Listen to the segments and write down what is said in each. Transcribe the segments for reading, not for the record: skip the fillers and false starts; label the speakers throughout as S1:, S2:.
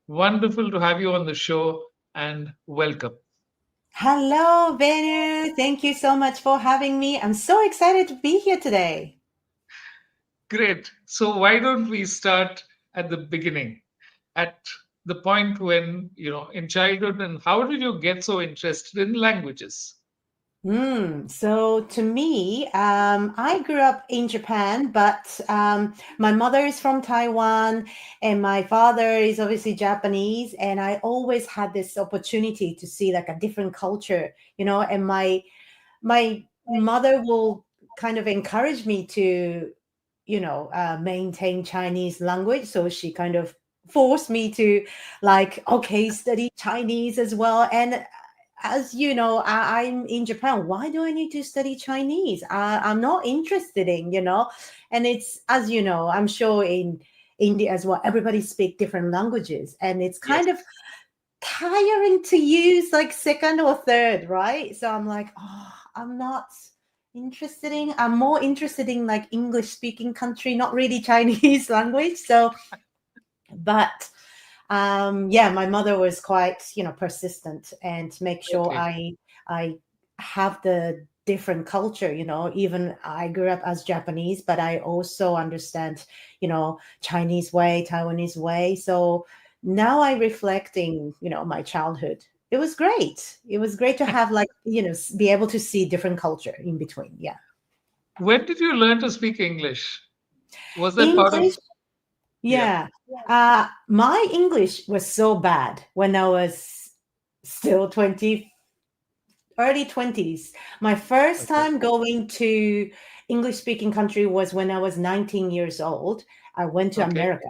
S1: Wonderful to have you on the show and welcome.
S2: Hello, Venu. Thank you so much for having me. I'm so excited to be here today.
S1: Great. So, why don't we start at the beginning, at the point when, in childhood, and how did you get so interested in languages?
S2: So to me, I grew up in Japan, but my mother is from Taiwan and my father is obviously Japanese. And I always had this opportunity to see like a different culture, and my mother will kind of encourage me to, maintain Chinese language. So she kind of forced me to like, okay, study Chinese as well. And as you know, I'm in Japan. Why do I need to study Chinese? I'm not interested in. And it's, as you know, I'm sure in India as well, everybody speak different languages. And it's kind of
S1: Yes.
S2: tiring to use like second or third, right? So I'm like, oh, I'm not I'm more interested in like English speaking country, not really Chinese language. So, but yeah, my mother was quite, persistent and make sure
S1: Okay.
S2: I have the different culture. Even I grew up as Japanese, but I also understand, Chinese way, Taiwanese way. So now I reflecting, my childhood. It was great. It was great to have like, be able to see different culture in between. Yeah.
S1: When did you learn to speak English? Was that part of,
S2: English.
S1: yeah.
S2: Yeah. My English was so bad when I was still 20, early 20s. My first
S1: Okay.
S2: time going to English speaking country was when I was 19 years old. I went to
S1: Okay.
S2: America.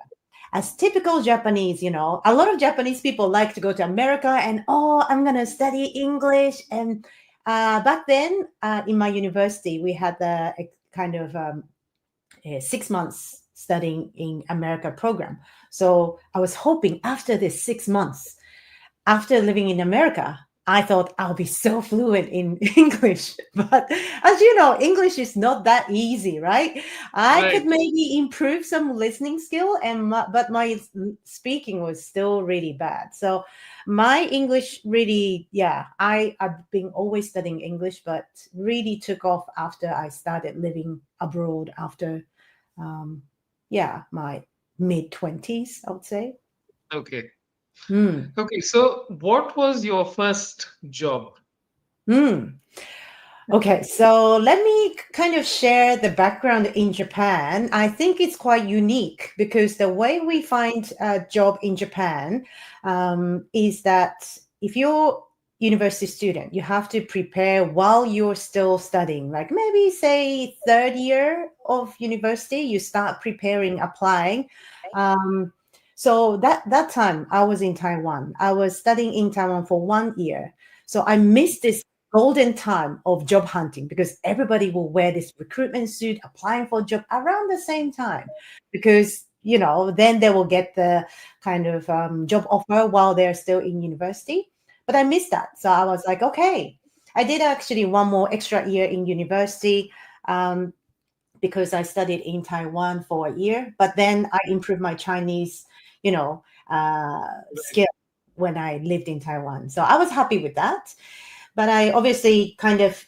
S2: As typical Japanese, a lot of Japanese people like to go to America and, oh, I'm going to study English. And back then in my university, we had a kind of 6 months studying in America program. So I was hoping after this 6 months, after living in America, I thought I'll be so fluent in English. But as you know, English is not that easy, right? I could
S1: Right.
S2: maybe improve some listening skill, but my speaking was still really bad. So my English really, yeah, I've been always studying English, but really took off after I started living abroad after, um, yeah, my mid 20s, I would say.
S1: Okay.
S2: Hmm.
S1: Okay. So, what was your first job?
S2: Hmm. Okay, so let me kind of share the background in Japan. I think it's quite unique because the way we find a job in Japan is that if you're university student, you have to prepare while you're still studying. Like maybe say third year of university, you start preparing, applying. Um, so that time I was in Taiwan. I was studying in Taiwan for 1 year. So I missed this golden time of job hunting because everybody will wear this recruitment suit applying for a job around the same time because then they will get the kind of job offer while they're still in university. But I missed that, so I was like, okay, I did actually one more extra year in university, um, because I studied in Taiwan for a year, but then I improved my Chinese, you know skill when I lived in Taiwan, so I was happy with that. But I obviously kind of,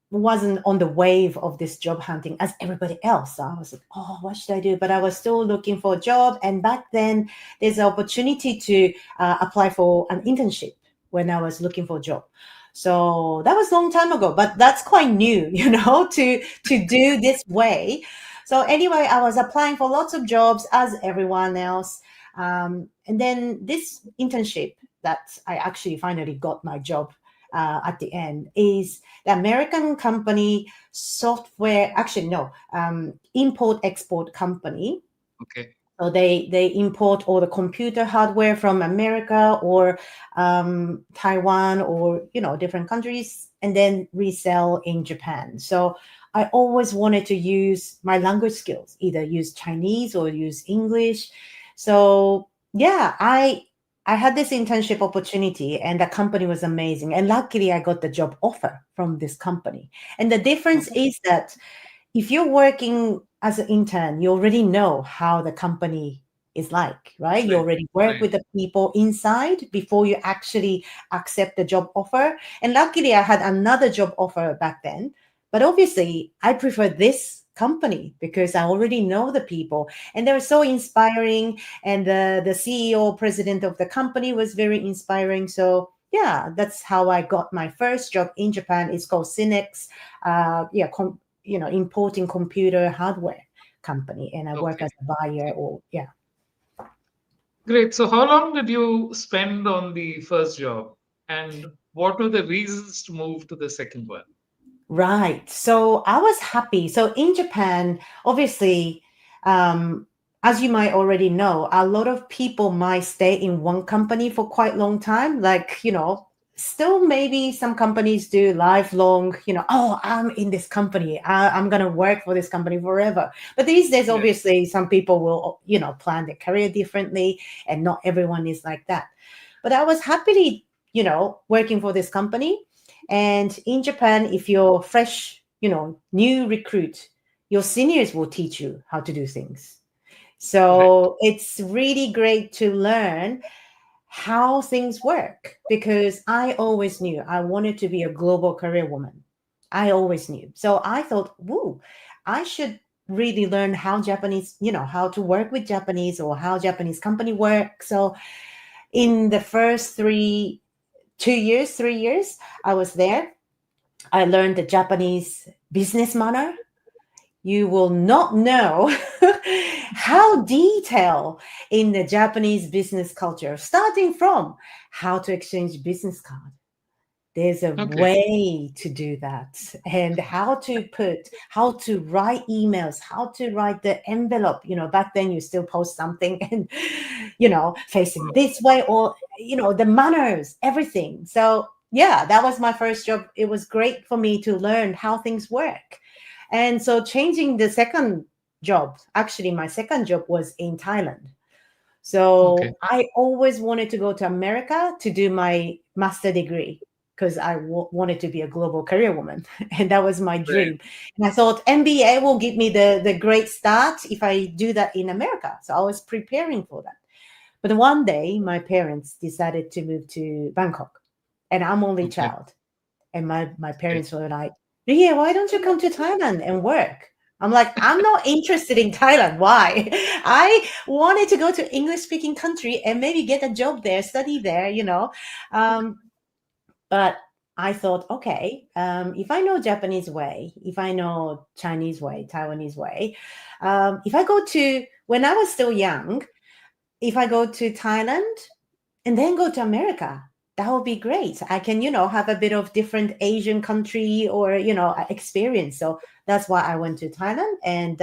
S2: wasn't on the wave of this job hunting as everybody else. So I was like, oh, what should I do? But I was still looking for a job. And back then, there's an opportunity to apply for an internship when I was looking for a job. So that was a long time ago, but that's quite new, to do this way. So anyway, I was applying for lots of jobs as everyone else. And then this internship that I actually finally got my job at the end is the American company software, actually, no, import export company.
S1: Okay.
S2: So they import all the computer hardware from America or Taiwan or different countries and then resell in Japan. So I always wanted to use my language skills, either use Chinese or use English. So yeah, I had this internship opportunity and the company was amazing. And luckily I got the job offer from this company. And the difference
S1: Okay.
S2: is that if you're working as an intern, you already know how the company is like, right? You
S1: Right.
S2: already work
S1: Right.
S2: with the people inside before you actually accept the job offer. And luckily, I had another job offer back then. But obviously, I prefer this company because I already know the people and they were so inspiring. And the CEO, president of the company was very inspiring. So, yeah, that's how I got my first job in Japan. It's called Synex, importing computer hardware company. And I work
S1: Okay.
S2: as a buyer
S1: Okay.
S2: or, yeah.
S1: Great. So, how long did you spend on the first job? And what were the reasons to move to the second one?
S2: Right. So I was happy. So in Japan, obviously, um, as you might already know, a lot of people might stay in one company for quite long time. Like, still maybe some companies do lifelong, oh, I'm in this company. I'm going to work for this company forever. But these days,
S1: Yeah.
S2: obviously, some people will, plan their career differently, and not everyone is like that. But I was happily, working for this company. And in Japan, if you're fresh, new recruit, your seniors will teach you how to do things.
S1: Right.
S2: So it's really great to learn how things work because I always knew I wanted to be a global career woman. I always knew. So I thought, woo, I should really learn how Japanese, how to work with Japanese or how Japanese company work. So in the first 3 years, I was there. I learned the Japanese business manner. You will not know how detailed in the Japanese business culture, starting from how to exchange business card. There's a
S1: Okay.
S2: way to do that, and how to write emails, how to write the envelope. Back then you still post something and, facing this way or, the manners, everything. So, yeah, that was my first job. It was great for me to learn how things work. And so, changing the second job, actually, my second job was in Thailand.
S1: Okay.
S2: So I always wanted to go to America to do my master degree because I wanted to be a global career woman, and that was my
S1: Right.
S2: dream. And I thought MBA will give me the great start if I do that in America. So I was preparing for that. But one day, my parents decided to move to Bangkok, and I'm only
S1: Okay.
S2: child. And my
S1: Okay.
S2: parents were like, "Yeah, why don't you come to Thailand and work?" I'm like, I'm not interested in Thailand. Why? I wanted to go to English speaking country and maybe get a job there, study there. Um, but I thought, okay, if I know Japanese way, if I know Chinese way, Taiwanese way, if I go to when I was still young, if I go to Thailand and then go to America, that would be great. I can, have a bit of different Asian country or, experience. So that's why I went to Thailand. And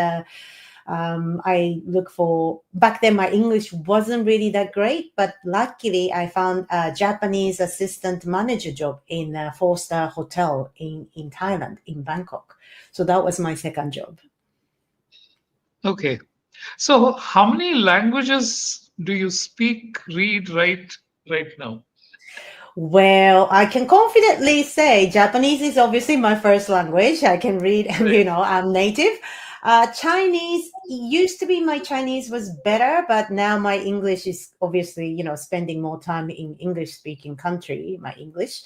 S2: I look for, back then my English wasn't really that great, but luckily I found a Japanese assistant manager job in a four-star hotel in Thailand, in Bangkok. So that was my second job.
S1: Okay. So, how many languages do you speak, read, write right now?
S2: Well, I can confidently say Japanese is obviously my first language. I can read and,
S1: Right.
S2: I'm native. Chinese used to be my Chinese was better, but now my English is obviously, spending more time in English speaking country, my English.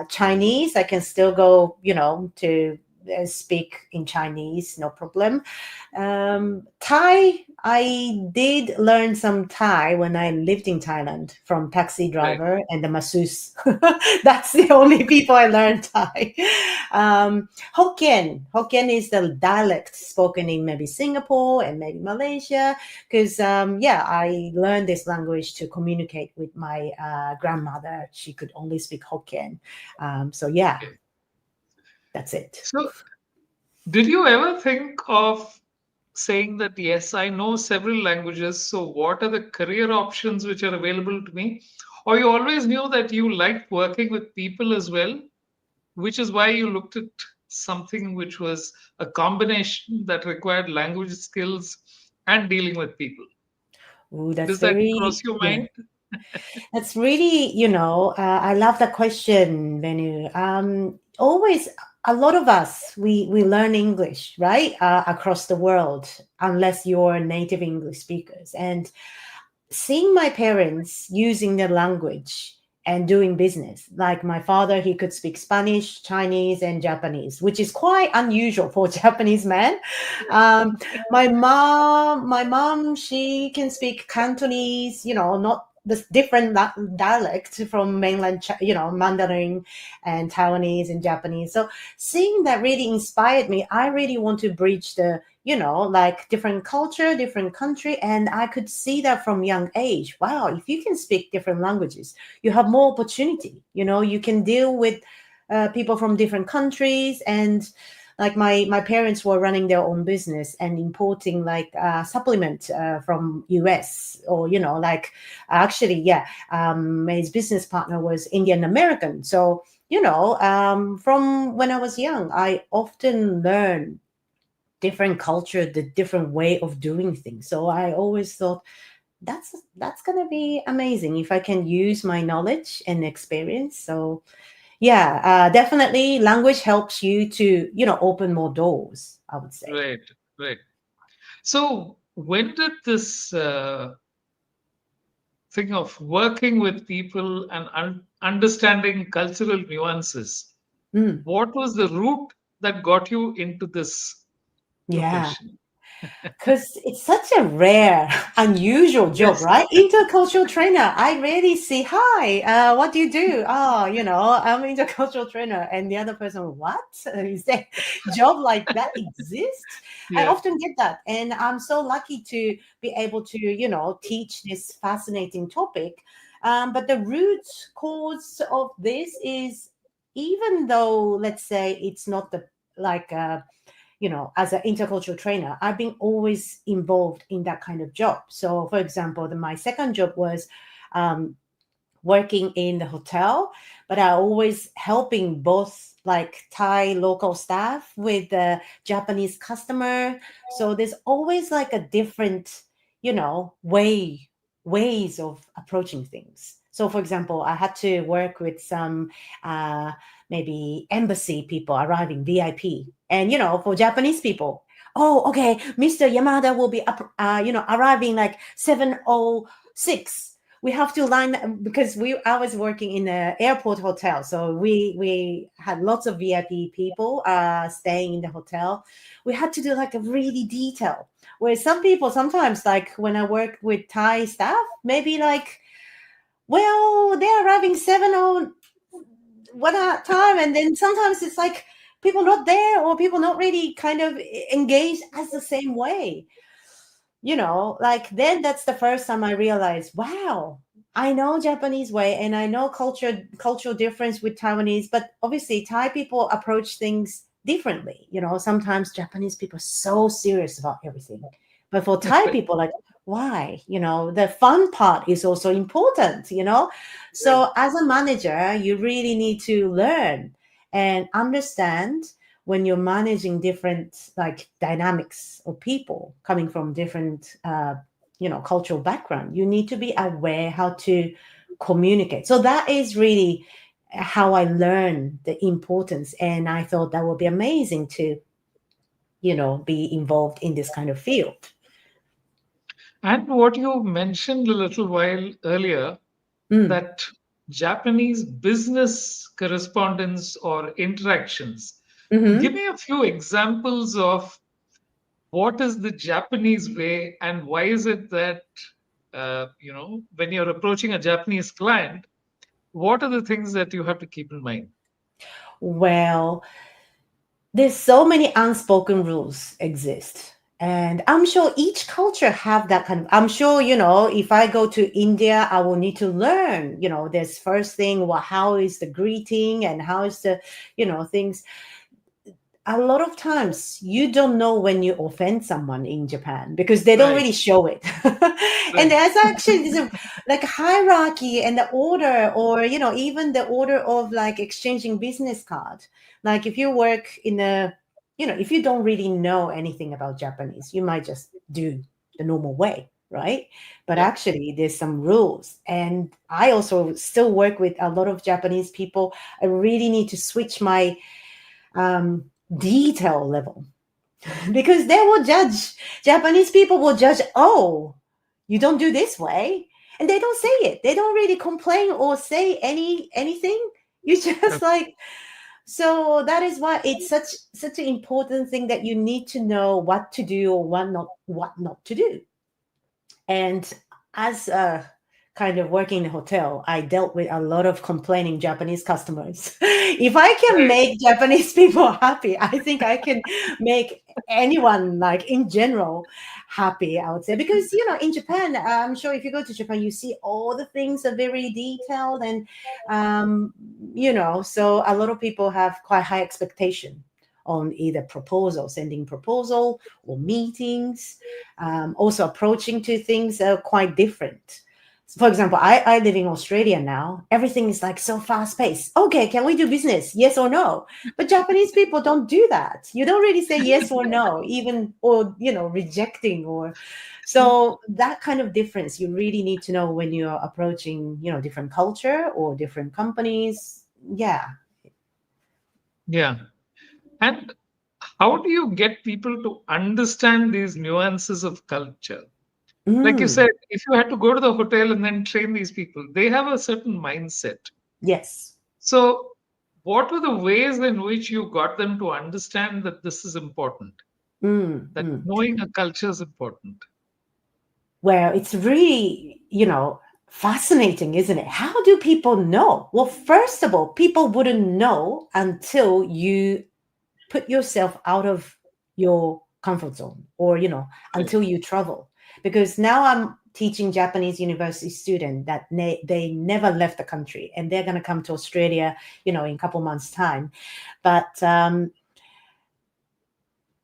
S2: Chinese, I can still go, to speak in Chinese, no problem. Thai, I did learn some Thai when I lived in Thailand from taxi
S1: Right.
S2: driver and the masseuse. That's the only people I learned Thai. Hokkien is the dialect spoken in maybe Singapore and maybe Malaysia. Because I learned this language to communicate with my grandmother. She could only speak Hokkien. So yeah,
S1: Okay.
S2: that's it.
S1: So, did you ever think of saying that, yes, I know several languages, so what are the career options which are available to me? Or you always knew that you liked working with people as well, which is why you looked at something which was a combination that required language skills and dealing with people.
S2: Ooh, that's
S1: Does that
S2: very,
S1: cross your
S2: yeah.
S1: mind?
S2: That's really, I love that question, Venu. Always, a lot of us, we learn English, right? Across the world, unless you're native English speakers. And seeing my parents using their language and doing business, like my father, he could speak Spanish, Chinese, and Japanese, which is quite unusual for a Japanese man. um, my mom, she can speak Cantonese, not this different dialect from mainland Mandarin and Taiwanese and Japanese. So seeing that really inspired me. I really want to bridge the, like different culture, different country. And I could see that from young age. Wow, if you can speak different languages, you have more opportunity. You can deal with people from different countries. And like my parents were running their own business and importing like supplement from US, or like actually, yeah, his business partner was Indian American. So from when I was young, I often learn different culture, the different way of doing things. So I always thought that's gonna be amazing if I can use my knowledge and experience. So yeah, definitely language helps you to open more doors, I would say.
S1: Right, right. So, when did this thing of working with people and understanding cultural nuances,
S2: Mm,
S1: what was the route that got you into this
S2: yeah.
S1: profession?
S2: Because it's such a rare, unusual job,
S1: Yes.
S2: right? Intercultural trainer. I rarely see, hi, what do you do? Oh, I'm intercultural trainer. And the other person, what? Is there job like that exist? I
S1: Yeah.
S2: often get that. And I'm so lucky to be able to, teach this fascinating topic. But the root cause of this is, even though, let's say, it's not the like as an intercultural trainer, I've been always involved in that kind of job. So, for example, my second job was um, working in the hotel, but I always helping both like Thai local staff with the Japanese customer. So there's always like a different, ways of approaching things. So, for example, I had to work with some uh, maybe embassy people arriving VIP, and for Japanese people. Oh, okay, Mr. Yamada will be up, arriving like 7:06. We have to line, because I was working in an airport hotel, so we had lots of VIP people staying in the hotel. We had to do like a really detail, where some people sometimes, like when I work with Thai staff, maybe like, well, they're arriving 7 one at a time, and then sometimes it's like people not there, or people not really kind of engaged as the same way. Like then that's the first time I realized, wow, I know Japanese way, and I know cultural difference with Taiwanese, but obviously Thai people approach things differently. Sometimes Japanese people are so serious about everything, but for Thai
S1: Right,
S2: people, like, why? The fun part is also important.
S1: right.
S2: So as a manager, you really need to learn and understand when you're managing different like dynamics of people coming from different cultural background. You need to be aware how to communicate. So that is really how I learned the importance, and I thought that would be amazing to be involved in this kind of field.
S1: And what you mentioned a little while earlier,
S2: Mm.
S1: that Japanese business correspondence or interactions. Give
S2: Hmm.
S1: me a few examples of what is the Japanese way, and why is it that, when you're approaching a Japanese client, what are the things that you have to keep in mind?
S2: Well, there's so many unspoken rules exist, and I'm sure each culture have that kind of, I'm sure, if I go to India, I will need to learn, this first thing, how is the greeting, and how is the things. A lot of times you don't know when you offend someone in Japan, because they don't
S1: Right,
S2: really show it. And
S1: right,
S2: there's actually this like hierarchy and the order, or even the order of like exchanging business card. Like if you work in a, if you don't really know anything about Japanese, you might just do the normal way. right? But
S1: Yeah.
S2: actually, there's some rules. And I also still work with a lot of Japanese people. I really need to switch my detail level because they will judge. Japanese people will judge, oh, you don't do this way. And they don't say it. They don't really complain or say anything. You just
S1: Okay.
S2: like, so that is why it's such an important thing that you need to know what to do or what not to do. And as kind of working in a hotel, I dealt with a lot of complaining Japanese customers. If I can
S1: Right.
S2: make Japanese people happy, I think I can make anyone, like in general, happy, I would say. Because, in Japan, I'm sure if you go to Japan, you see all the things are very detailed. And, um, so a lot of people have quite high expectation on either proposal, sending proposal or meetings, also approaching to things are quite different. For example, I live in Australia now. Everything is like so fast paced. Okay, can we do business? Yes or no? But Japanese people don't do that. You don't really say yes or no, even or rejecting or so that kind of difference you really need to know when you're approaching, different culture or different companies. Yeah.
S1: Yeah. And how do you get people to understand these nuances of culture? Like you
S2: Mm,
S1: said, if you had to go to the hotel and then train these people, they have a certain mindset.
S2: yes.
S1: So, what were the ways in which you got them to understand that this is important,
S2: Mm,
S1: that
S2: mm.
S1: knowing a culture is important?
S2: Well, it's really, fascinating, isn't it? How do people know? Well, first of all, people wouldn't know until you put yourself out of your comfort zone or,
S1: Right.
S2: until you travel. Because now I'm teaching Japanese university students that they never left the country and they're going to come to Australia, in a couple months' time. But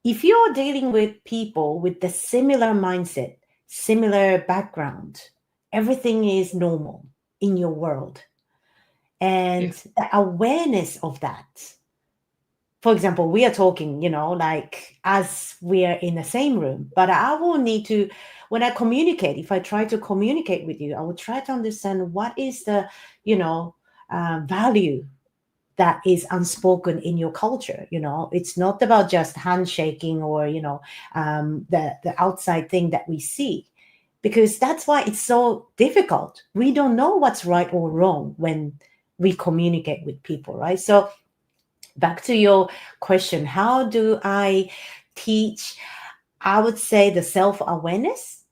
S2: if you're dealing with people with the similar mindset, similar background, everything is normal in your world. And
S1: Yeah.
S2: the awareness of that, for example, we are talking, like as we are in the same room, but I will need to, when I communicate, if I try to communicate with you, I will try to understand what is the, you know, value that is unspoken in your culture. It's not about just handshaking or the outside thing that we see, because that's why it's so difficult. We don't know what's right or wrong when we communicate with people, right? So back to your question, how do I teach? I would say the self-awareness,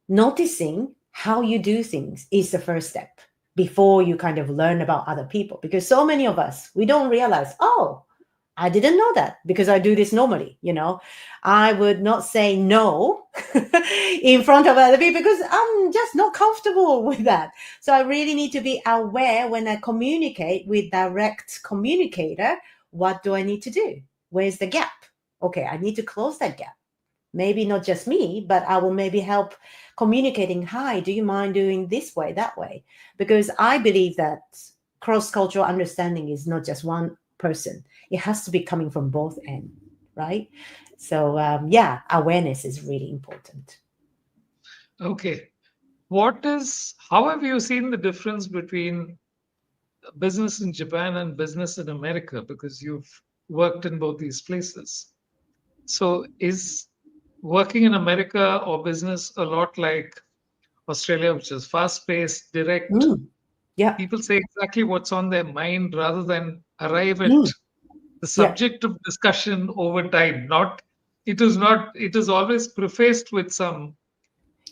S2: noticing how you do things is the first step before you kind of learn about other people. Because so many of us, we don't realize, oh, I didn't know that because I do this normally. I would not say no in front of other people because I'm just not comfortable with that. So I really need to be aware when I communicate with direct communicator. What do I need to do? Where's the gap? Okay, I need to close that gap. Maybe not just me, but I will maybe help communicating. Hi, do you mind doing this way, that way? Because I believe that cross cultural understanding is not just one person, it has to be coming from both ends, right? So, yeah, awareness is really important.
S1: Okay. How have you seen the difference between business in Japan and business in America? Because you've worked in both these places. So, is working in America or business a lot like Australia, which is fast paced, direct?
S2: Mm, yeah.
S1: People say exactly what's on their mind rather than arrive at
S2: Mm,
S1: the
S2: yeah.
S1: subject of discussion over time. Not, it is always prefaced with some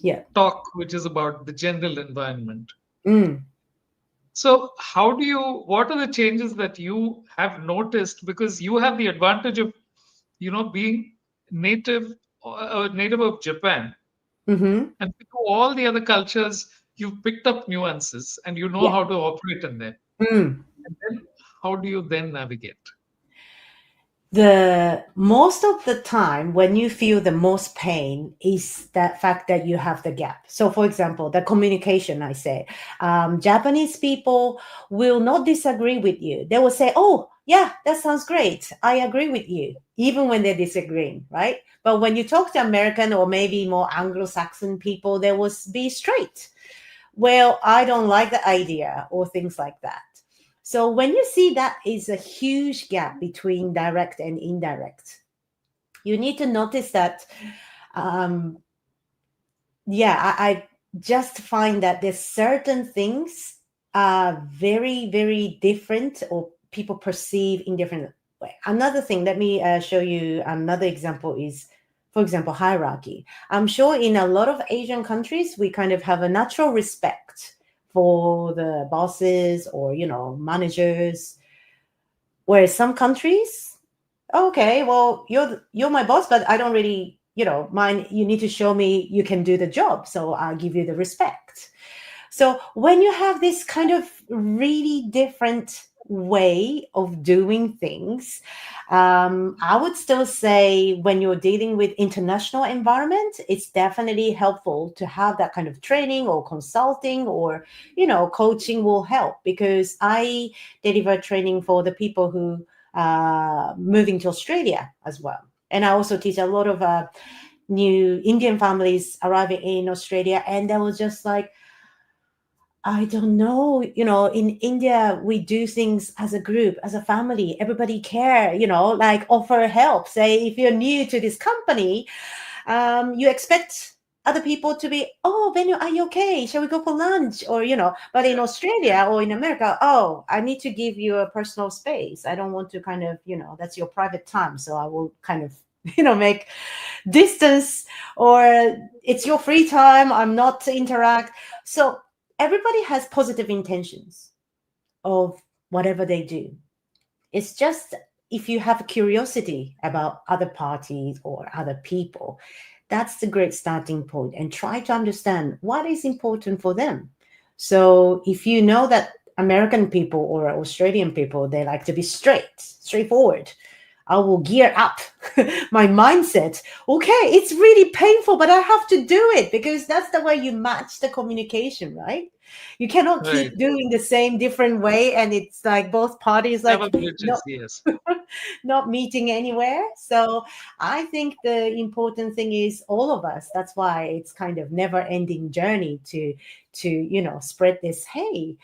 S2: Yeah.
S1: talk which is about the general environment.
S2: Mm,
S1: So, what are the changes that you have noticed? Because you have the advantage of, being native, native of Japan,
S2: mm-hmm.
S1: and to all the other cultures, you've picked up nuances and you know
S2: Yeah.
S1: how to operate in them.
S2: Mm.
S1: And then, how do you then navigate?
S2: The most of the time when you feel the most pain is that fact that you have the gap. So for example, the communication, I say, Japanese people will not disagree with you. They will say, oh yeah, that sounds great, I agree with you, even when they're disagreeing, right? But when you talk to American or maybe more Anglo-Saxon people, they will be straight. Well, I don't like the idea, or things like that. So when you see that is a huge gap between direct and indirect, you need to notice that. Um, yeah, I just find that there's certain things are very, very different, or people perceive in different way. Another thing, let me show you another example is, for example, hierarchy. I'm sure in a lot of Asian countries, we kind of have a natural respect for the bosses or, managers, whereas some countries, okay, well, you're my boss, but I don't really, mind. You need to show me you can do the job, so I'll give you the respect. So when you have this kind of really different way of doing things, I would still say when you're dealing with international environment, it's definitely helpful to have that kind of training or consulting, or coaching will help, because I deliver training for the people who moving to Australia as well. And I also teach a lot of new Indian families arriving in Australia, and they was just like, I don't know, in India, we do things as a group, as a family, everybody care, like offer help. Say, if you're new to this company, you expect other people to be, oh, Venu, are you okay? Shall we go for lunch? Or, but in Australia or in America, oh, I need to give you a personal space. I don't want to kind of, that's your private time. So I will kind of, make distance, or it's your free time. I'm not to interact. So everybody has positive intentions of whatever they do. It's just, if you have curiosity about other parties or other people, that's the great starting point, and try to understand what is important for them. So if you know that American people or Australian people, they like to be straightforward, I will gear up my mindset. Okay, it's really painful, but I have to do it, because that's the way you match the communication, right? You cannot
S1: Right.
S2: keep doing the same different way, and it's like both parties
S1: Never
S2: like
S1: bridges,
S2: no,
S1: yes.
S2: not meeting anywhere. So I think the important thing is all of us. That's why it's kind of never-ending journey to spread this. Hey,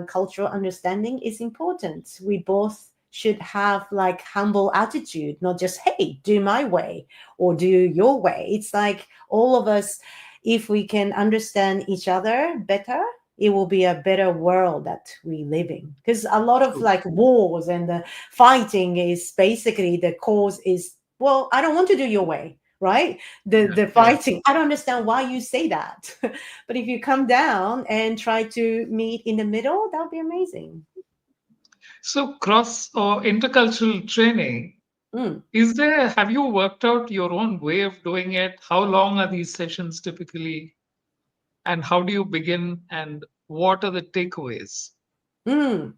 S2: cultural understanding is important. We both should have like humble attitude, not just hey, do my way or do your way. It's like all of us, if we can understand each other better, it will be a better world that we live in. Because a lot of
S1: True.
S2: like wars and the fighting is basically the cause is, well, I don't want to do your way, right? the
S1: Yeah,
S2: the
S1: yeah.
S2: fighting, I don't understand why you say that. But if you come down and try to meet in the middle, that would be amazing.
S1: So cross or intercultural training,
S2: Mm.
S1: have you worked out your own way of doing it? How long are these sessions typically? And how do you begin? And what are the takeaways?
S2: Mm.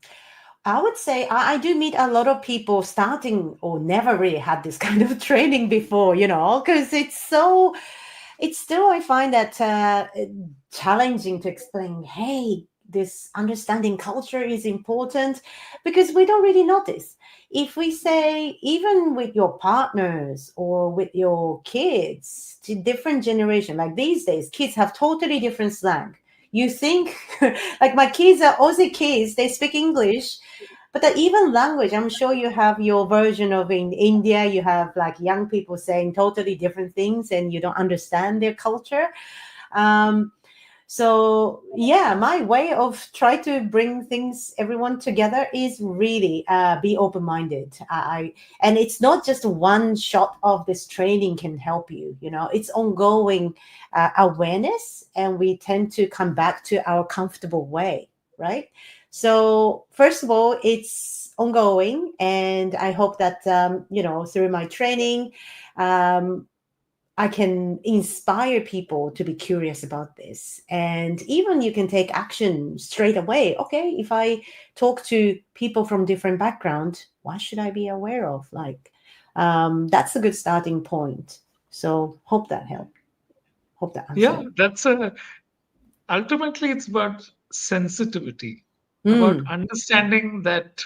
S2: I would say I do meet a lot of people starting or never really had this kind of training before, because it's still, I find that challenging to explain, hey, this understanding culture is important, because we don't really notice. If we say, even with your partners or with your kids, to different generation, like these days, kids have totally different slang. You think, like my kids are Aussie kids, they speak English, but the even language, I'm sure you have your version of in India, you have like young people saying totally different things and you don't understand their culture. Um, so yeah, my way of try to bring things everyone together is really be open-minded. And it's not just one shot of this training can help you. It's ongoing awareness, and we tend to come back to our comfortable way, right? So first of all, it's ongoing, and I hope that through my training, um, I can inspire people to be curious about this. And even you can take action straight away. Okay, if I talk to people from different background, what should I be aware of? Like, that's a good starting point. So hope that helped. Hope that answered
S1: Yeah,
S2: it.
S1: that's a ultimately it's about sensitivity, about
S2: Mm,
S1: understanding that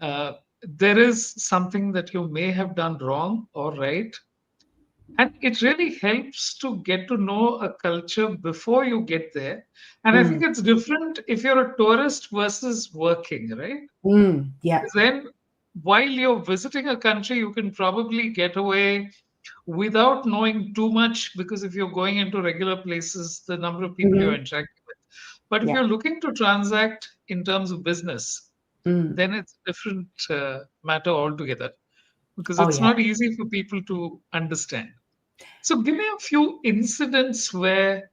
S1: there is something that you may have done wrong or right. And it really helps to get to know a culture before you get there. And I think
S2: mm,
S1: it's different if you're a tourist versus working, right?
S2: yeah.
S1: Because then while you're visiting a country, you can probably get away without knowing too much, because if you're going into regular places, the number of people you're
S2: Hmm.
S1: interacting with. But if
S2: Yeah.
S1: you're looking to transact in terms of business,
S2: Mm.
S1: then it's a different matter altogether, because
S2: Oh,
S1: it's
S2: yeah.
S1: not easy for people to understand. So, give me a few incidents where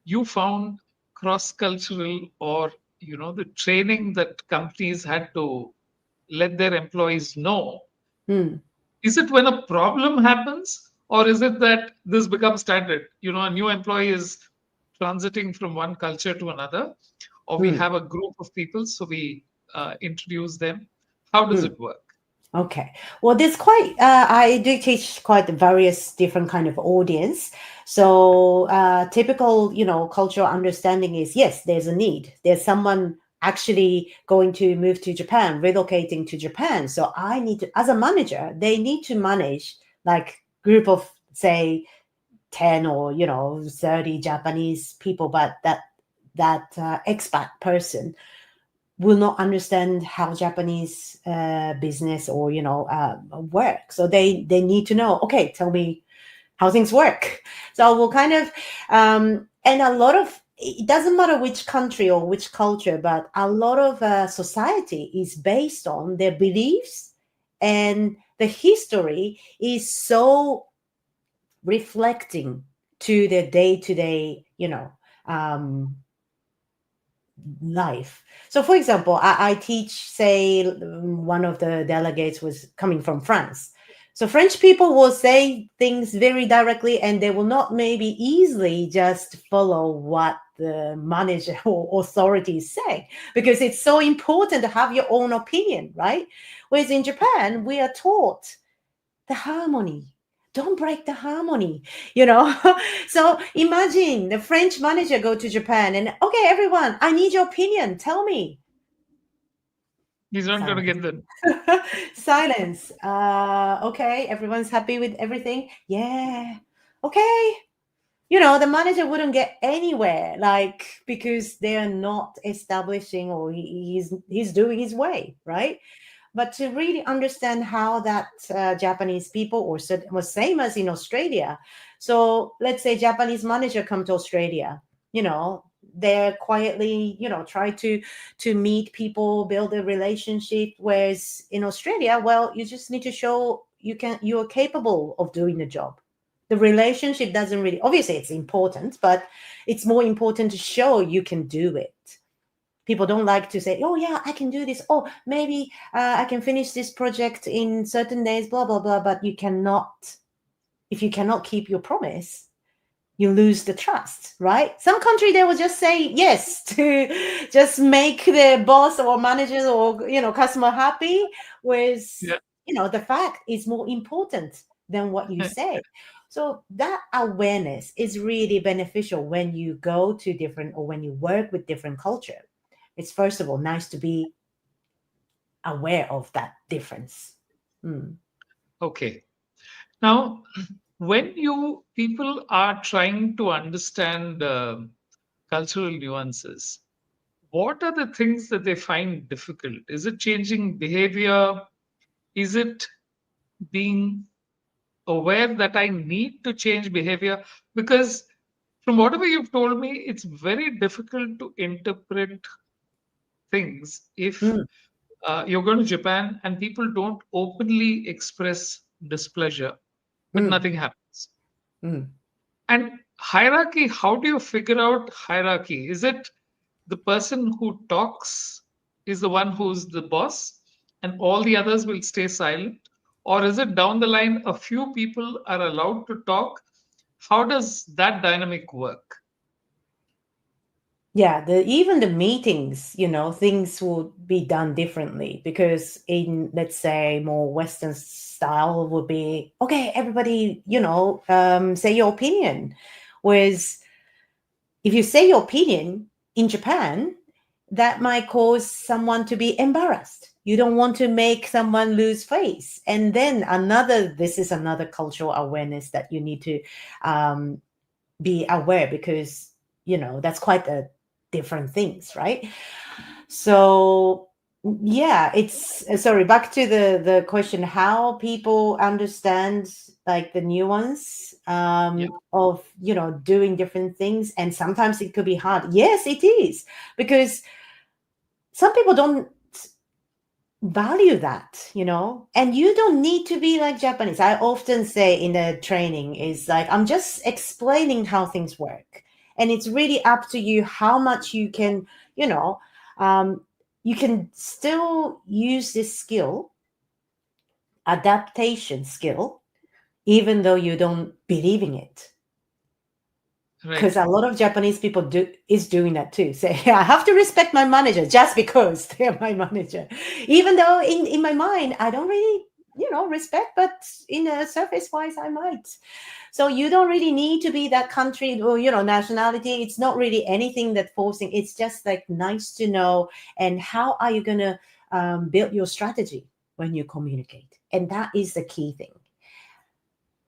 S1: you found cross-cultural, or the training that companies had to let their employees know.
S2: Mm,
S1: Is it when a problem happens, or is it that this becomes standard? A new employee is transiting from one culture to another, or we
S2: mm,
S1: have a group of people, so we introduce them. How does
S2: mm.
S1: it work?
S2: Okay. Well, there's quite, I do teach quite various different kind of audience. So typical, cultural understanding is, yes, there's a need. There's someone actually going to move to Japan, relocating to Japan. So I need to, as a manager, they need to manage like group of, say, 10 or, 30 Japanese people, but that expat person will not understand how Japanese business or work. So they need to know. Okay, tell me how things work. So we'll kind of and a lot of it doesn't matter which country or which culture, but a lot of society is based on their beliefs, and the history is so reflecting to their day to day, um, life. So, for example, I teach, say, one of the delegates was coming from France. So, French people will say things very directly, and they will not maybe easily just follow what the manager or authorities say, because it's so important to have your own opinion, right? Whereas in Japan, we are taught the harmony. Don't break the harmony, you know. So imagine the French manager go to Japan and, okay, everyone, I need your opinion. Tell me.
S1: He's not going to
S2: Silence.
S1: get the.
S2: Silence. Okay, everyone's happy with everything. Yeah. Okay. The manager wouldn't get anywhere, like, because they are not establishing, or he's doing his way, right? But to really understand how that Japanese people, or was same as in Australia. So let's say Japanese manager come to Australia, they're quietly, try to meet people, build a relationship. Whereas in Australia, well, you just need to show you are capable of doing the job. The relationship doesn't really, obviously it's important, but it's more important to show you can do it. People don't like to say, oh yeah, I can do this, oh maybe I can finish this project in certain days, blah blah blah. But you cannot, if you cannot keep your promise, you lose the trust, right? Some country, they will just say yes to just make the boss or manager or customer happy, whereas
S1: Yeah.
S2: the fact is more important than what you say. So that awareness is really beneficial when you go to different, or when you work with different culture. It's first of all nice to be aware of that difference. Mm.
S1: Okay. Now, when you people are trying to understand cultural nuances, what are the things that they find difficult? Is it changing behavior? Is it being aware that I need to change behavior? Because from whatever you've told me, it's very difficult to interpret things if
S2: Mm.
S1: you're going to Japan and people don't openly express displeasure, but
S2: Mm.
S1: nothing happens.
S2: Mm.
S1: And hierarchy, how do you figure out hierarchy? Is it the person who talks is the one who's the boss and all the others will stay silent? Or is it down the line a few people are allowed to talk? How does that dynamic work?
S2: Yeah, even the meetings, things will be done differently because in, let's say, more Western style would be, okay, everybody, say your opinion. Whereas if you say your opinion in Japan, that might cause someone to be embarrassed. You don't want to make someone lose face. And then this is another cultural awareness that you need to um, be aware, because that's quite a different things, right? So yeah, it's sorry, back to the question, how people understand like the nuance
S1: Yeah,
S2: of doing different things. And sometimes it could be hard. Yes, it is, because some people don't value that, and you don't need to be like Japanese. I often say in the training is like, I'm just explaining how things work, and it's really up to you how much you can, um, you can still use this skill, adaptation skill, even though you don't believe in it. Because
S1: right.
S2: a lot of Japanese people is doing that too. Say, yeah, I have to respect my manager just because they're my manager, even though in my mind I don't really respect, but in a surface wise I might. So you don't really need to be that country or nationality. It's not really anything that forcing. It's just like nice to know. And how are you gonna build your strategy when you communicate? And that is the key thing.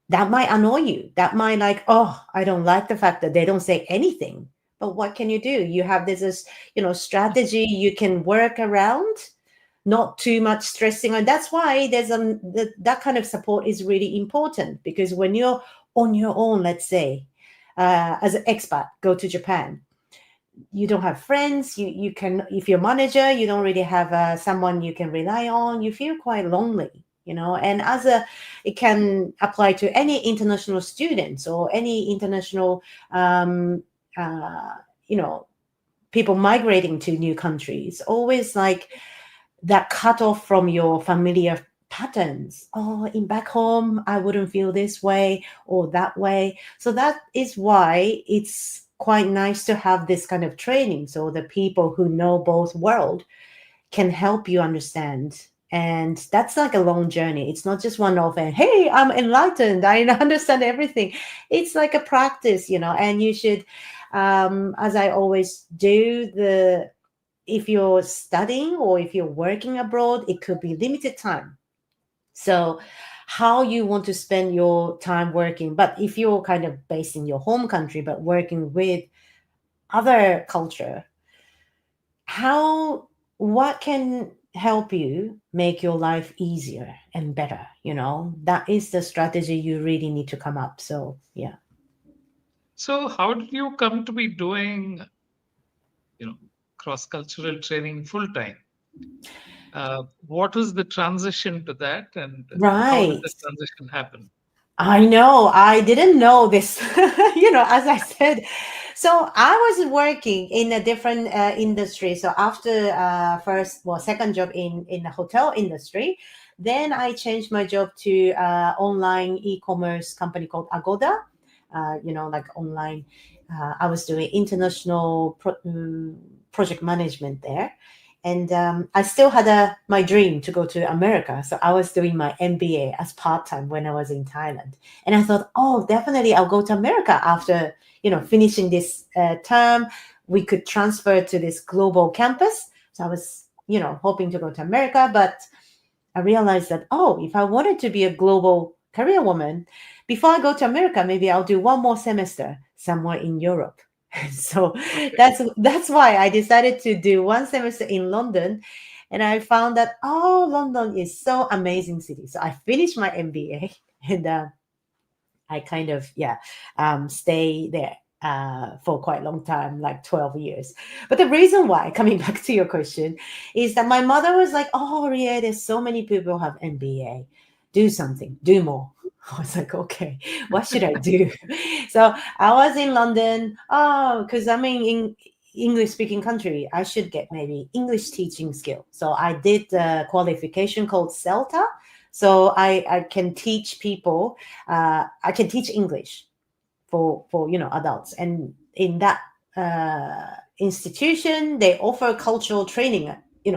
S2: That might annoy you. That might like, oh, I don't like the fact that they don't say anything. But what can you do? You have this strategy you can work around, not too much stressing. And that's why there's that kind of support is really important, because when you're on your own, let's say, as an expat, go to Japan, you don't have friends. You can, if you're manager, you don't really have someone you can rely on. You feel quite lonely, and it can apply to any international students or any international um, uh, you know people migrating to new countries. Always like that cut off from your familiar patterns. Oh, in back home I wouldn't feel this way or that way. So that is why it's quite nice to have this kind of training, so the people who know both world can help you understand. And that's like a long journey. It's not just one off and, hey, I'm enlightened, I understand everything. It's like a practice, and you should, as I always do, if you're studying or if you're working abroad, it could be limited time. So how you want to spend your time working. But if you're kind of based in your home country but working with other culture, what can help you make your life easier and better? That is the strategy you really need to come up. So yeah.
S1: So, how did you come to be doing, you know, cross-cultural training full time? What was the transition to that, and how did
S2: Right.
S1: the transition happen?
S2: I know. I didn't know this, as I said. So I was working in a different industry. So after second job in the hotel industry, then I changed my job to online e-commerce company called Agoda. Like online. I was doing international project management there. And I still had my dream to go to America. So I was doing my MBA as part-time when I was in Thailand. And I thought, oh, definitely I'll go to America after, finishing this term. We could transfer to this global campus. So I was, hoping to go to America. But I realized that, oh, if I wanted to be a global career woman, before I go to America, maybe I'll do one more semester somewhere in Europe. So
S1: Okay.
S2: that's why I decided to do one semester in London. And I found that, oh, London is so amazing city. So I finished my MBA and I kind of, stay there for quite a long time, like 12 years. But the reason why, coming back to your question, is that my mother was like, oh, yeah, there's so many people who have MBA. Do something, do more. I was like, okay, what should I do? So I was in London. Oh, because I'm in English speaking country. I should get maybe English teaching skill. So I did a qualification called CELTA, So I can teach people. I can teach English for adults, and in that institution they offer cultural training,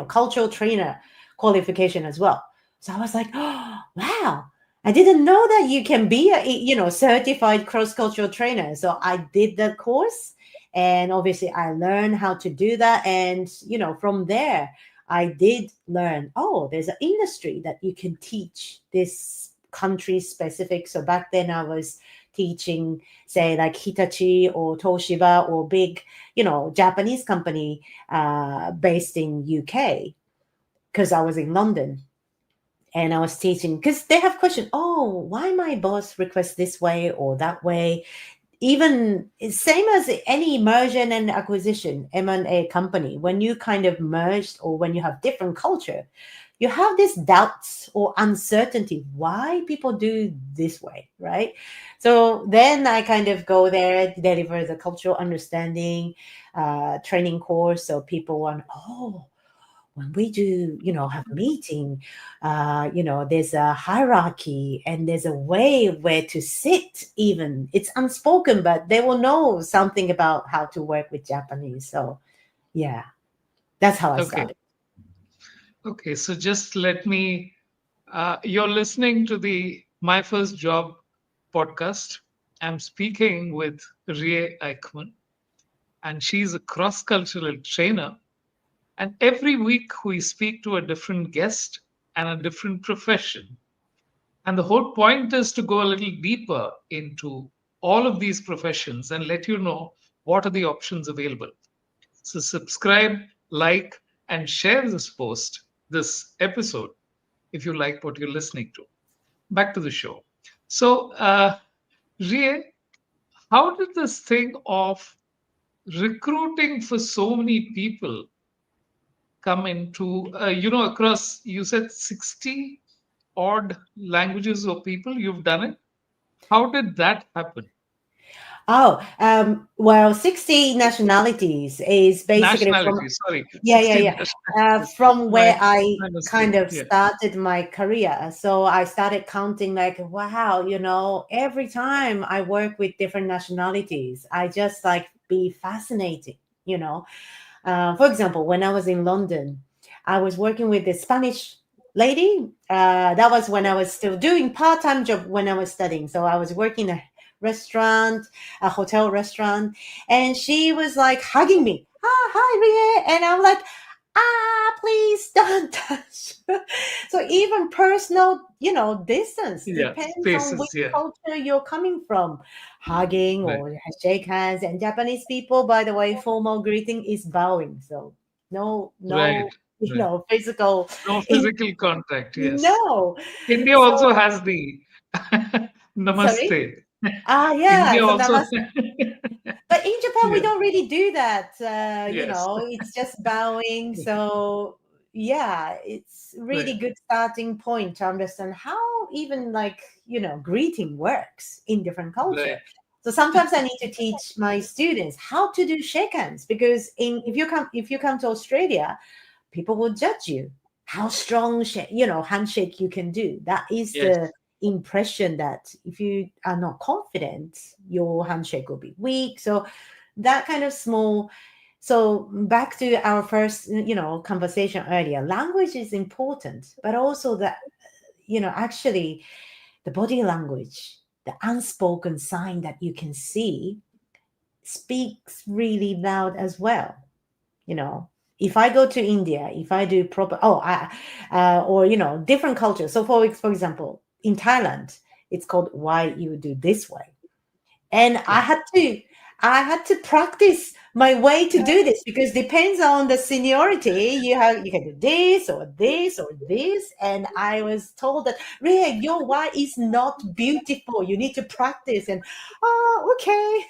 S2: cultural trainer qualification as well. So I was like, oh wow, I didn't know that you can be a certified cross-cultural trainer. So I did the course, and obviously I learned how to do that, and from there I did learn, oh, there's an industry that you can teach this country specific. So back then I was teaching, say, like Hitachi or Toshiba or big, Japanese company based in UK, because I was in London and I was teaching, because they have question, oh, why my boss requests this way or that way. Even same as any merger and acquisition, M&A company, when you kind of merged or when you have different culture, you have this doubts or uncertainty why people do this way, right? So then I kind of go there, deliver the cultural understanding training course, so people want, oh, when we do, have meeting, there's a hierarchy and there's a way where to sit. Even it's unspoken, but they will know something about how to work with Japanese. So yeah, that's how I
S1: Okay.
S2: started.
S1: Okay. So just let me. You're listening to the My First Job podcast. I'm speaking with Rei Eichmann, and she's a cross cultural trainer. And every week we speak to a different guest and a different profession. And the whole point is to go a little deeper into all of these professions and let you know what are the options available. So, subscribe, like, and share this post, this episode, if you like what you're listening to. Back to the show. So, Rie, how did this thing of recruiting for so many people come into, across, you said 60 odd languages or people, you've done it? How did that happen?
S2: Oh, well, 60 nationalities is basically from,
S1: Nationality, sorry,
S2: yeah, yeah,
S1: 16
S2: yeah.
S1: nationalities.
S2: From
S1: My,
S2: where I
S1: my mistake.
S2: kind of
S1: Yeah.
S2: started my career. So I started counting, like, wow, every time I work with different nationalities, I just like be fascinated, you know. For example, when I was in London, I was working with this Spanish lady. That was when I was still doing part-time job when I was studying. So I was working a restaurant, a hotel restaurant, and she was like hugging me. Ah, hi, Rie. And I'm like, please don't touch. So even personal, distance
S1: Yeah.
S2: depends on which
S1: Spaces. Yeah.
S2: culture you're coming from. Hugging
S1: Right.
S2: or shake hands, and Japanese people, by the way, formal greeting is bowing. So no,
S1: Right.
S2: no,
S1: Right.
S2: physical.
S1: No
S2: In,
S1: physical contact. Yes.
S2: no.
S1: India
S2: So
S1: also has the
S2: sorry.
S1: namaste.
S2: Yeah.
S1: India
S2: So
S1: also.
S2: namaste. But in Japan, we
S1: Yeah.
S2: don't really do that.
S1: Yes.
S2: It's just bowing. So yeah, it's
S1: Right.
S2: really good starting point to understand how even like greeting works in different culture.
S1: Right.
S2: So sometimes I need to teach my students how to do shake hands, because in if you come to Australia, people will judge you how strong handshake you can do. That is
S1: Yes.
S2: the impression, that if you are not confident, your handshake will be weak. So that kind of small. So back to our first conversation earlier, language is important, but also that actually the body language, the unspoken sign that you can see, speaks really loud as well. you know if I go to India, if I do proper, or different cultures. So for example, in Thailand, it's called why you do this way, and
S1: Okay.
S2: I had to practice my way to do this, because depends on the seniority, you can do this or this or this. And I was told that, Ria, your why is not beautiful, you need to practice. And oh, okay,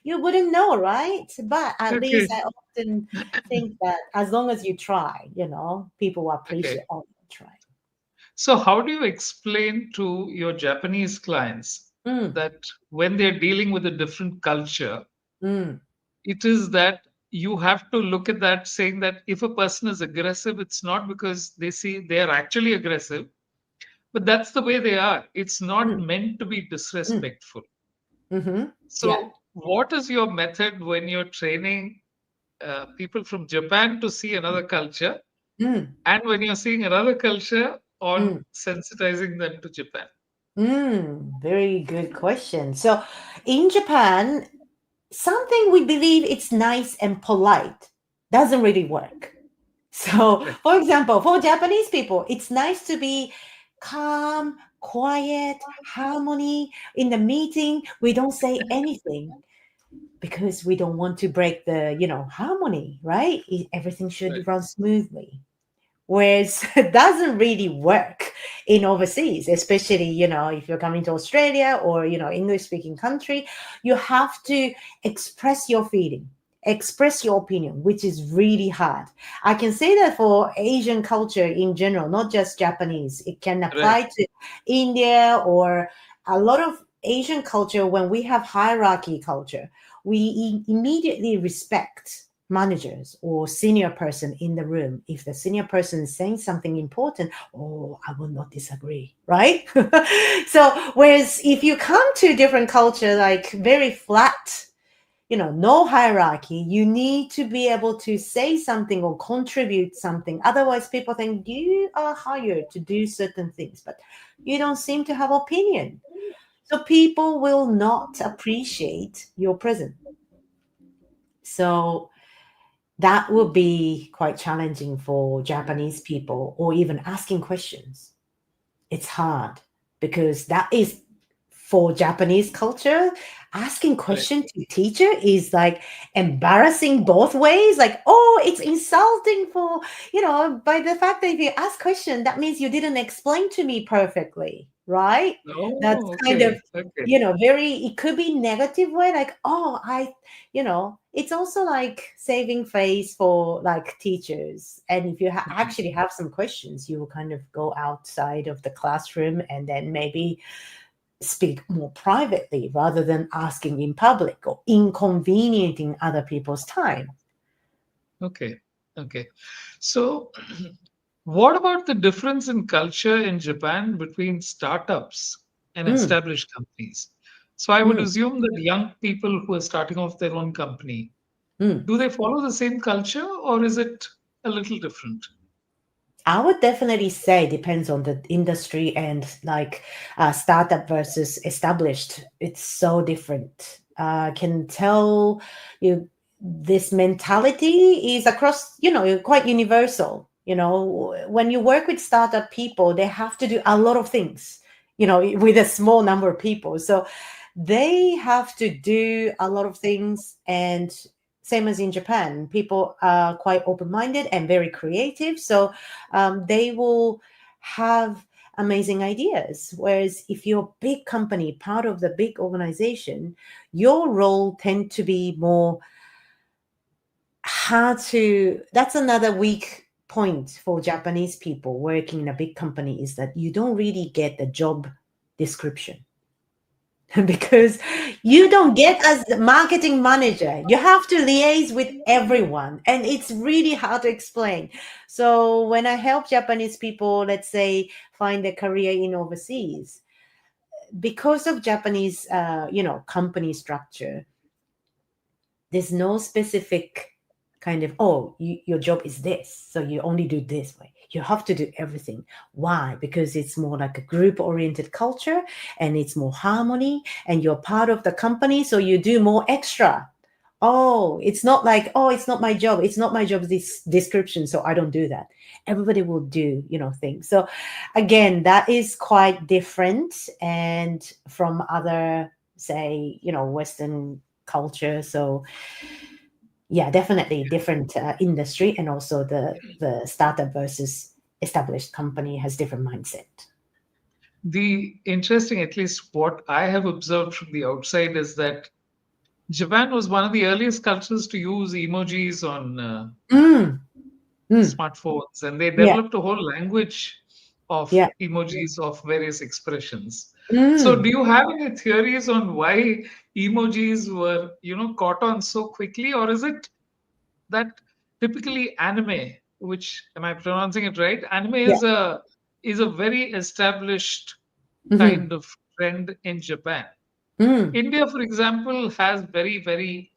S2: you wouldn't know, right? But at
S1: Okay.
S2: least I often think that as long as you try, people will
S1: Okay.
S2: appreciate all you try.
S1: So, how do you explain to your Japanese clients
S2: Mm,
S1: that when they're dealing with a different culture,
S2: mm,
S1: it is that you have to look at that saying that if a person is aggressive, it's not because they see they're actually aggressive, but that's the way they are. It's not
S2: Mm,
S1: meant to be
S2: mm,
S1: disrespectful.
S2: mm-hmm. Yeah.
S1: So, what is your method when you're training people from Japan to see another culture,
S2: Mm,
S1: and when you're seeing another culture on
S2: mm,
S1: sensitizing them to Japan?
S2: very good question. So, in Japan, something we believe it's nice and polite doesn't really work. So,
S1: Right.
S2: for example, for Japanese people, it's nice to be calm, quiet, harmony. In the meeting, we don't say anything because we don't want to break the, harmony, right? Everything
S1: Right.
S2: should run smoothly. Whereas it doesn't really work in overseas, especially, if you're coming to Australia or, English speaking country, you have to express your feeling, express your opinion, which is really hard. I can say that for Asian culture in general, not just Japanese. It can
S1: Right.
S2: apply to India or a lot of Asian culture. When we have hierarchy culture, we immediately respect managers or senior person in the room. If the senior person is saying something important, oh, I will not disagree, right? So whereas if you come to a different culture, like very flat, no hierarchy, you need to be able to say something or contribute something. Otherwise people think you are hired to do certain things, but you don't seem to have opinion. So people will not appreciate your presence. So that would be quite challenging for Japanese people, or even asking questions. It's hard because that is for Japanese culture. Asking
S1: Right.
S2: question to teacher is like embarrassing both ways. Like, oh, it's insulting for, by the fact that if you ask question, that means you didn't explain to me perfectly, right? That's
S1: Oh,
S2: kind of,
S1: okay. Okay.
S2: very, it could be negative way, like, oh, it's also like saving face for like teachers. And if you
S1: Mhm.
S2: actually have some questions, you will kind of go outside of the classroom and then maybe speak more privately rather than asking in public or inconveniencing other people's time.
S1: Okay. Okay. So, what about the difference in culture in Japan between startups and
S2: Mm,
S1: established companies? So, I would
S2: mm,
S1: assume that young people who are starting off their own company,
S2: mm.
S1: do they follow the same culture or is it a little different?
S2: I would definitely say depends on the industry and like startup versus established. It's so different. Can tell you this mentality is across, quite universal. When you work with startup people, they have to do a lot of things, with a small number of people. So they have to do a lot of things, and same as in Japan, people are quite open-minded and very creative. So they will have amazing ideas. Whereas if you're a big company, part of the big organization, your role tend to be more hard to. That's another weak point for Japanese people working in a big company, is that you don't really get the job description. Because you don't get, as the marketing manager, you have to liaise with everyone and it's really hard to explain. So when I help Japanese people, let's say, find a career in overseas, because of Japanese company structure, there's no specific kind of, oh, your job is this, so you only do this way. You have to do everything. Why? Because it's more like a group oriented culture, and it's more harmony, and you're part of the company, so you do more extra. Oh, it's not like, oh, it's not my job, it's not my job, this description, so I don't do that. Everybody will do, things. So again, that is quite different, and from other, say, Western culture. So yeah, definitely different industry, and also the startup versus established company has different mindset.
S1: The interesting, at least what I have observed from the outside, is that Japan was one of the earliest cultures to use emojis on
S2: Mm, mm,
S1: smartphones, and they
S2: yeah,
S1: developed a whole language of
S2: yeah.
S1: emojis of various expressions. So, do
S2: Mm,
S1: you have any theories on why emojis were, caught on so quickly, or is it that typically anime, which am I pronouncing it right? Anime
S2: yeah.
S1: is a is a very established
S2: Mm-hmm.
S1: kind of trend in Japan.
S2: Mm,
S1: India, for example, has very, very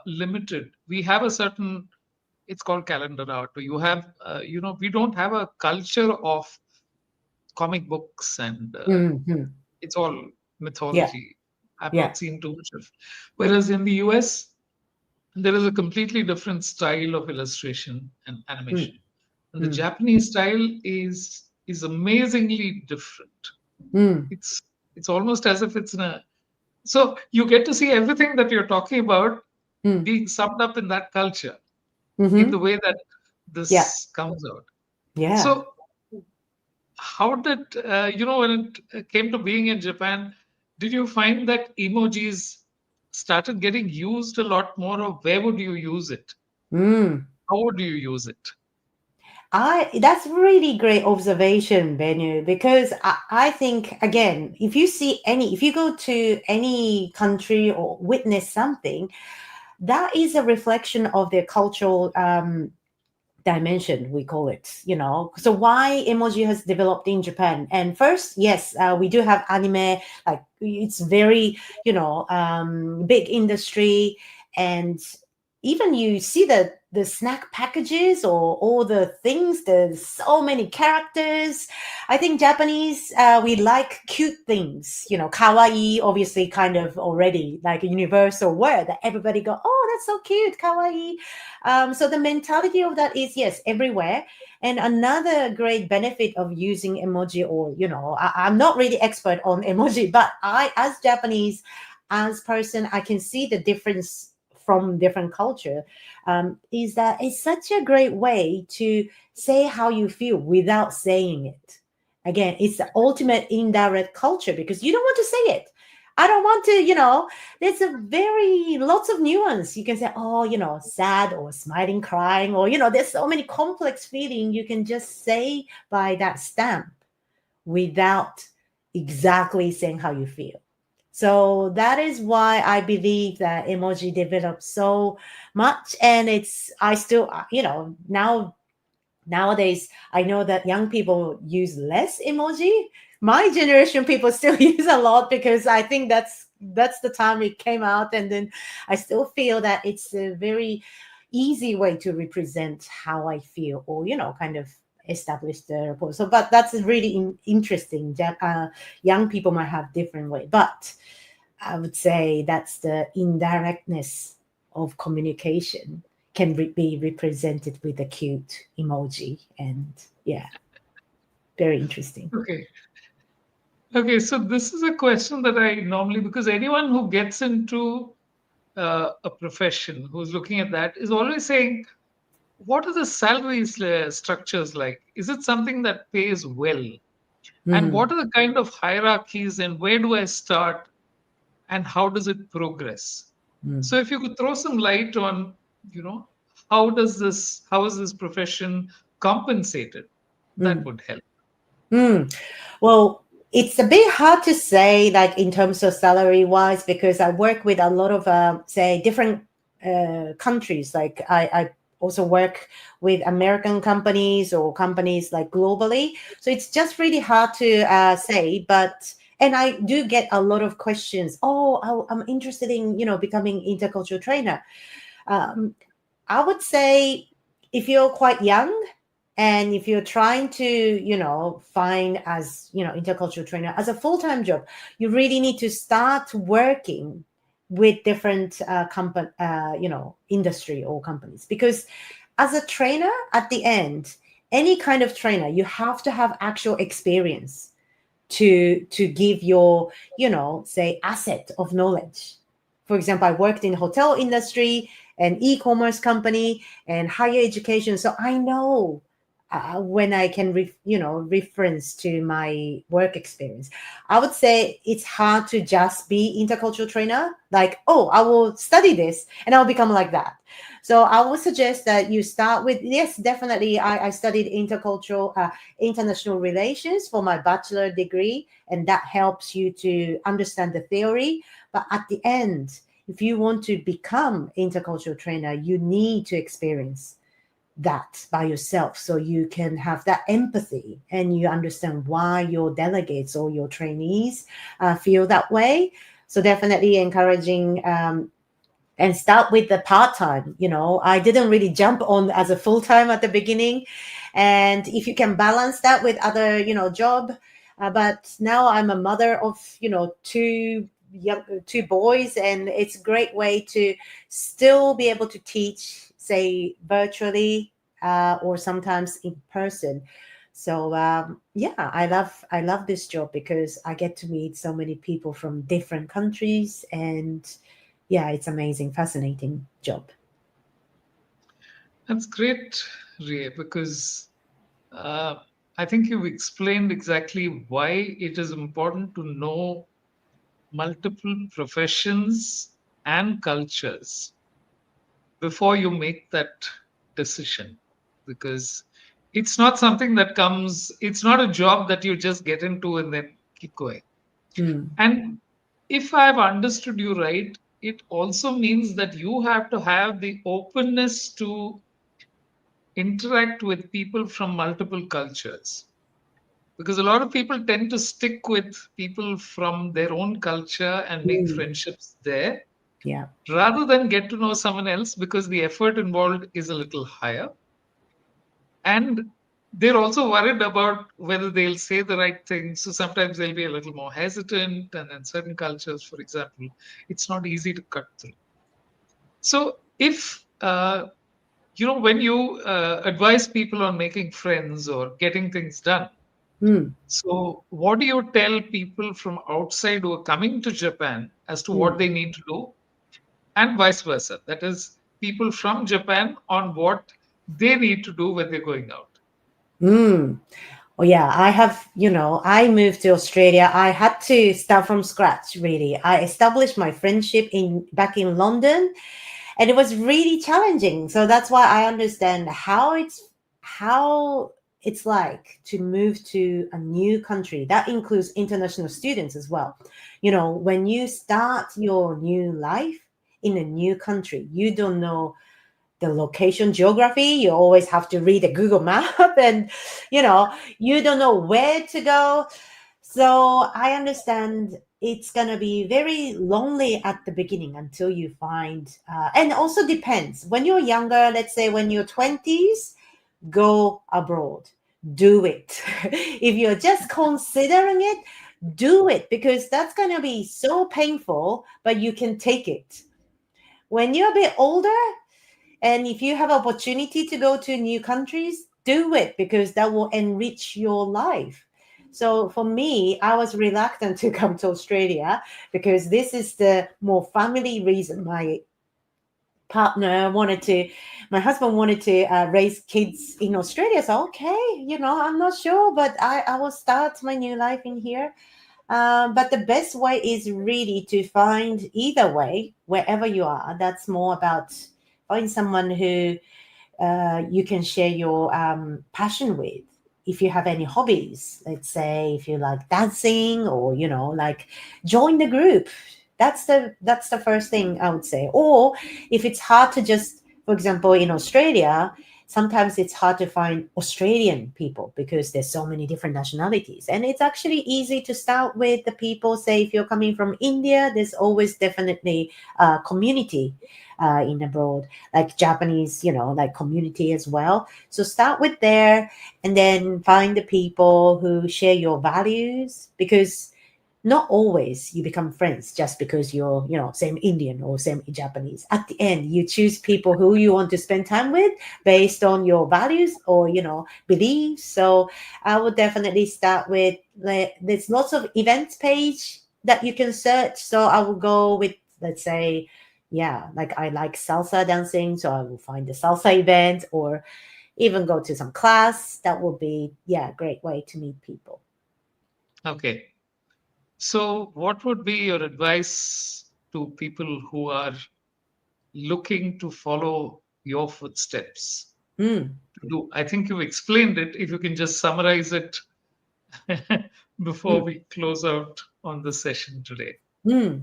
S1: limited. We have a certain, it's called calendar art. You have, we don't have a culture of comic books, and
S2: mm-hmm.
S1: it's all
S2: Yeah,
S1: mythology. I've
S2: yeah.
S1: not seen too much of. Whereas in the US, there is a completely different style of illustration and
S2: Mm,
S1: animation. And the
S2: mm,
S1: Japanese style is amazingly different.
S2: mm,
S1: It's almost as if it's in a, so you get to see everything that you're talking about
S2: mm,
S1: being summed up in that culture in the
S2: mm-hmm.
S1: way that
S2: Yeah,
S1: this comes out.
S2: yeah.
S1: So how did when it came to being in Japan, did you find that emojis started getting used a lot more, or where would you use it?
S2: Mm.
S1: How would you use it?
S2: I That's really great observation, Venu, because I think again, if you go to any country or witness something, that is a reflection of their cultural dimension, we call it, so why emoji has developed in Japan. And first, yes, we do have anime, like it's very, big industry. And even you see the snack packages or all the things, there's so many characters. I think Japanese, we like cute things, kawaii, obviously, kind of already like a universal word that everybody go, oh, that's so cute, kawaii. So the mentality of that is, yes, everywhere. And another great benefit of using emoji, or I'm not really expert on emoji, but I, as Japanese, as person, I can see the difference from different culture. Is that it's such a great way to say how you feel without saying it. Again, it's the ultimate indirect culture because you don't want to say it. I don't want to, there's a very lots of nuance. You can say, oh, sad or smiling, crying, or there's so many complex feeling you can just say by that stamp without exactly saying how you feel. So that is why I believe that emoji developed so much. And I still, nowadays, I know that young people use less emoji. My generation people still use a lot because I think that's the time it came out, and then I still feel that it's a very easy way to represent how I feel, or kind of establish the rapport. So, but that's really interesting. That young people might have different way, but I would say that's the indirectness of communication can be represented with a cute emoji. And yeah, very interesting.
S1: Okay. Okay, so this is a question that I normally, because anyone who gets into a profession who's looking at that is always saying, what are the salary structures like? Is it something that pays well? And
S2: Mm,
S1: what are the kind of hierarchies, and where do I start, and how does it progress?
S2: mm,
S1: So if you could throw some light on, you know, how is this profession compensated? That
S2: mm,
S1: would help.
S2: mm. Well, it's a bit hard to say, like in terms of salary wise, because I work with a lot of, say, different countries. Like I also work with American companies or companies like globally. So it's just really hard to say. But and I do get a lot of questions. Oh, I'm interested in becoming intercultural trainer. Um, I would say if you're quite young and if you're trying to, find as, intercultural trainer as a full-time job, you really need to start working with different industry or companies. Because as a trainer, at the end, any kind of trainer, you have to have actual experience to give your, say, asset of knowledge. For example, I worked in hotel industry and e-commerce company and higher education, so I know when I can reference to my work experience. I would say it's hard to just be intercultural trainer, like, oh, I will study this and I'll become like that. So I would suggest that you start with, yes, definitely, I studied intercultural international relations for my bachelor degree, and that helps you to understand the theory. But at the end, if you want to become intercultural trainer, you need to experience that by yourself, so you can have that empathy and you understand why your delegates or your trainees feel that way. So definitely encouraging, and start with the part-time. I didn't really jump on as a full-time at the beginning, and if you can balance that with other job. But now I'm a mother of two boys, and it's a great way to still be able to teach, say virtually, or sometimes in person. So yeah, I love this job because I get to meet so many people from different countries, and yeah, it's amazing, fascinating job.
S1: That's great, Ria, because uh, I think you've explained exactly why it is important to know multiple professions and cultures before you make that decision. Because it's not something that comes, it's not a job that you just get into and then keep going.
S2: Mm,
S1: And if I've understood you right, it also means that you have to have the openness to interact with people from multiple cultures. Because a lot of people tend to stick with people from their own culture and make
S2: mm,
S1: friendships there
S2: yeah.
S1: rather than get to know someone else because the effort involved is a little higher. And they're also worried about whether they'll say the right thing. So sometimes they'll be a little more hesitant. And in certain cultures, for example, it's not easy to cut through. So if when you advise people on making friends or getting things done,
S2: Mm,
S1: so what do you tell people from outside who are coming to Japan as to what
S2: mm,
S1: they need to do, and vice versa? That is, people from Japan on what they need to do when they're going out.
S2: mm. Oh yeah, I moved to Australia. I had to start from scratch, really. I established my friendship in back in London, and it was really challenging. So that's why I understand how it's like to move to a new country. That includes international students as well. When you start your new life in a new country, you don't know the location geography. You always have to read a Google map and you don't know where to go. So I understand it's gonna be very lonely at the beginning until you find, and also depends. When you're younger, let's say when you're 20s, go abroad, do it. If you're just considering it, do it, because that's gonna be so painful, but you can take it. When you're a bit older, and if you have opportunity to go to new countries, do it, because that will enrich your life. So for me, I was reluctant to come to Australia because this is the more family reason. Partner wanted to, my husband wanted to raise kids in Australia. So, okay, I'm not sure, but I will start my new life in here. But the best way is really to find either way, wherever you are. That's more about find someone who you can share your passion with. If you have any hobbies, let's say if you like dancing, or like, join the group. That's the first thing I would say. Or if it's hard to just, for example, in Australia, sometimes it's hard to find Australian people because there's so many different nationalities, and it's actually easy to start with the people. Say if you're coming from India, there's always definitely a community in abroad, like Japanese, like community as well. So start with there, and then find the people who share your values, because not always you become friends just because you're, same Indian or same Japanese. At the end, you choose people who you want to spend time with based on your values or, beliefs. So I would definitely start with, like, there's lots of events page that you can search. So I will go with, let's say, yeah, like I like salsa dancing, so I will find the salsa event, or even go to some class. That will be, yeah, a great way to meet people.
S1: Okay. So, what would be your advice to people who are looking to follow your footsteps?
S2: Mm,
S1: To do, I think you've explained it. If you can just summarize it before
S2: mm,
S1: we close out on the session today.
S2: mm.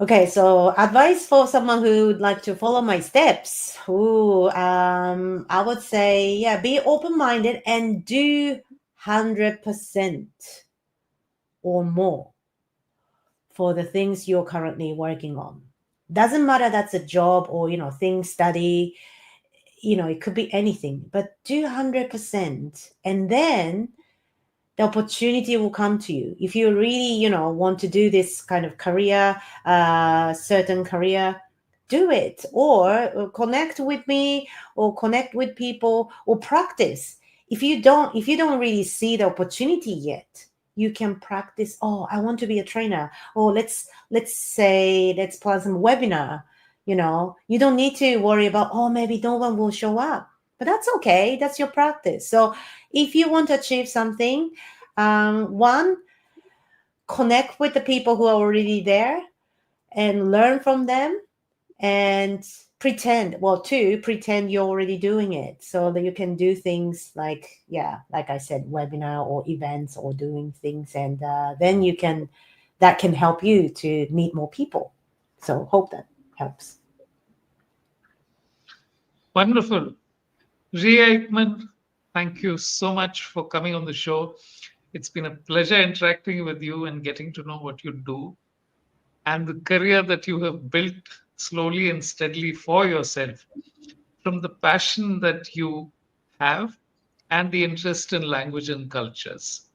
S2: Okay, so advice for someone who would like to follow my steps. Ooh, I would say, yeah, be open-minded and do 100% or more for the things you're currently working on. Doesn't matter that's a job or, things study, it could be anything, but do 100%. And then the opportunity will come to you if you really want to do this kind of career, certain career. Do it, or connect with me, or connect with people, or practice. If you don't really see the opportunity yet, you can practice. Oh, I want to be a trainer. Oh, let's plan some webinar. You don't need to worry about, oh, maybe no one will show up, but that's okay. That's your practice. So if you want to achieve something, one, connect with the people who are already there and learn from them, and two, pretend you're already doing it so that you can do things like, yeah, like I said, webinar or events or doing things. And then that can help you to meet more people. So hope that helps.
S1: Wonderful. Rei Eichmann, thank you so much for coming on the show. It's been a pleasure interacting with you and getting to know what you do and the career that you have built slowly and steadily for yourself from the passion that you have and the interest in language and cultures.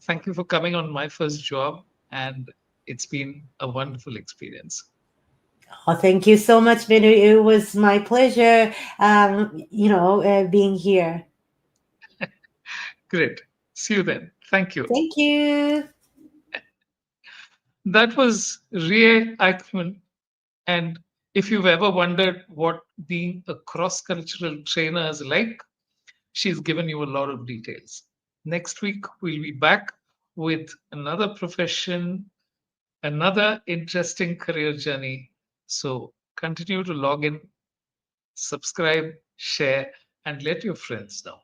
S1: Thank you for coming on my first job, and it's been a wonderful experience.
S2: Oh, thank you so much, Venu. It was my pleasure, being here.
S1: Great. See you then. Thank you.
S2: Thank you.
S1: That was Rei Eichmann. And if you've ever wondered what being a cross cultural trainer is like, she's given you a lot of details. Next week, we'll be back with another profession, another interesting career journey. So continue to log in, subscribe, share, and let your friends know.